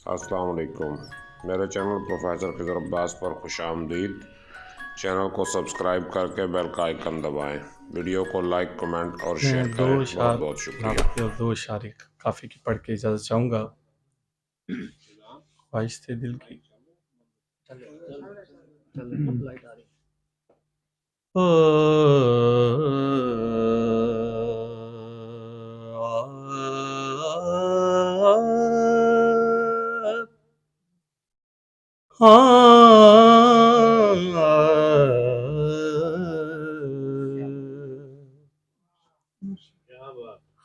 السلام علیکم، میرے چینل پروفیسر خضر عباس پر خوش آمدید۔ چینل کو سبسکرائب کر کے بیل کا آئیکن دبائیں، ویڈیو کو لائک، کمنٹ اور میں شیئر دو کریں۔ اشعار بہت بہت شکریہ۔ تلاوت کے اور دو اشعار کافی کی پڑھ کے اجازت چاہوں گا۔ خواہش تھی دل کی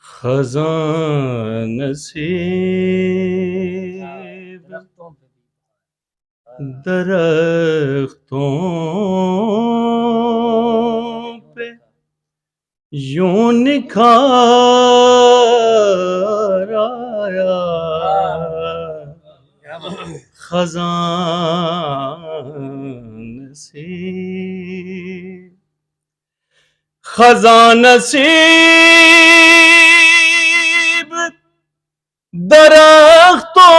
خزاں نصیب درختوں پہ یوں نکھار آیا، خزاں نصیب، خزاں نصیب درختوں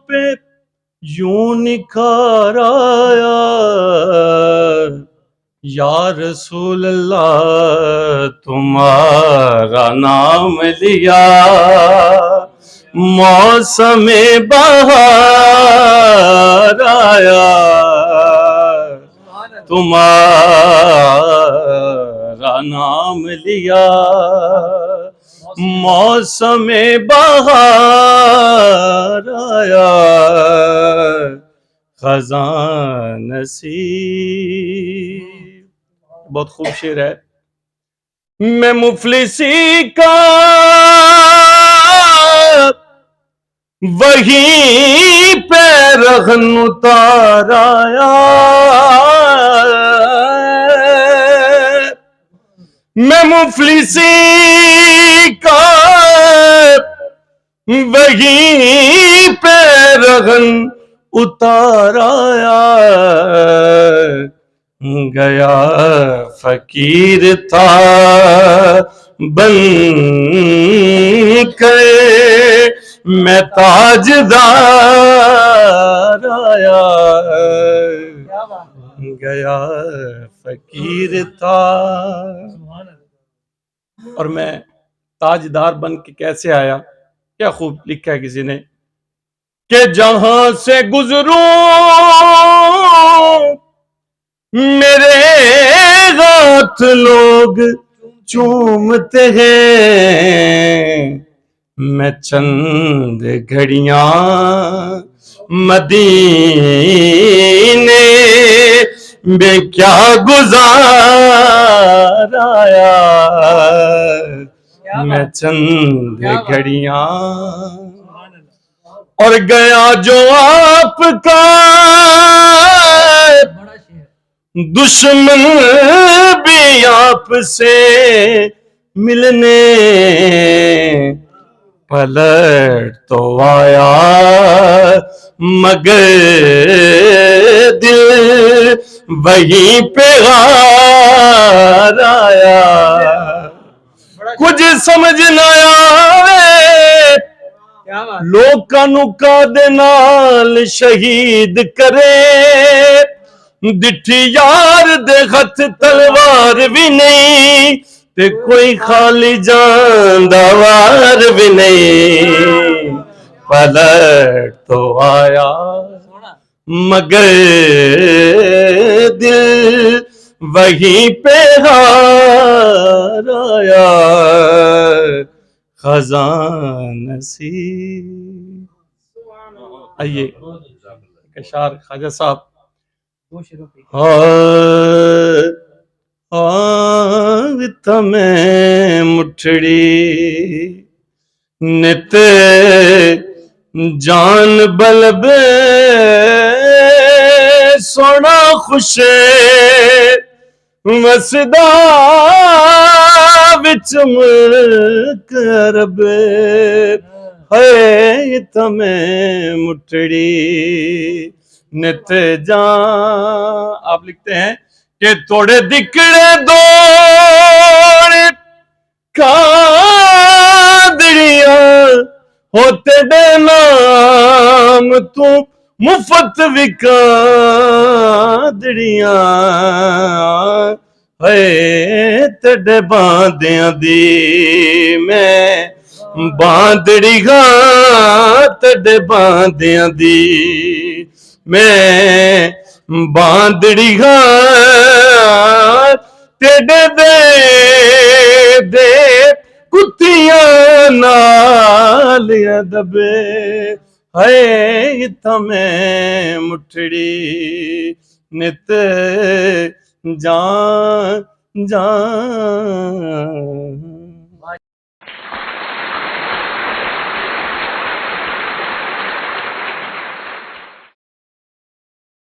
پہ یوں نکھار آیا، یا رسول اللہ تمہارا نام لیا، موسم بہار آیا، تمہارا نام لیا، موسم بہار آیا، خزاں نصیب۔ بہت خوب شعر ہے۔ میں مفلسی کا وہیں پہ رہن اتار آیا، میں مفلسی کا وہیں پہ رہن اتار آیا، گیا فقیر تھا بن کے میں تاجدار آیا، گیا فقیر تھا اور میں تاجدار بن کے کیسے آیا۔ کیا خوب لکھا ہے کسی نے کہ جہاں سے گزروں میرے ہاتھ لوگ چومتے ہیں، میں چند گھڑیاں مدینے میں کیا گزار آیا، میں چند گھڑیاں اور گیا جو آپ کا دشمن بھی آپ سے ملنے، پلٹ تو آیا مگر دل وہیں پہ غار آیا، کچھ سمجھ نہ آئے لوکاں کا دے نال شہید کرے، دٹھی یار دے ہتھ تلوار بھی نہیں تے کوئی خالی جان دا وار بھی نہیں، پلٹ تو آیا مگر دل وہیں پہ ہار آیا، خزاں نصیب۔ آئیے اشعار خواجہ صاحب۔ تمہیں مٹھڑی نت جان بلبے سونا خوشے وسدا وچ ملک ربے، ہے تمہیں مٹھڑی نت جان۔ آپ لکھتے ہیں کہ توڑے دکڑے دوڑ کادڑیاں ہوتے ڈینا ਤੂੰ ਮੁਫਤ ਵਿਕਾ ਦੜੀਆਂ ਹਏ ਤੇਡੇ ਬਾਂਦਿਆਂ ਦੀ ਮੈਂ ਬਾਂਦੜੀ ਗਾਂ ਤੇਡੇ ਬਾਂਦਿਆਂ ਦੀ ਮੈਂ ਬਾਂਦੜੀ ਗਾਂ ਤੇਡੇ ਦੇ ਕੁੱਤੀਆਂ ਨਾਲ ਦਬੇ ਹਏ ਤਮੇ ਮੁਠੜੀ ਨਿਤ ਜਾਂ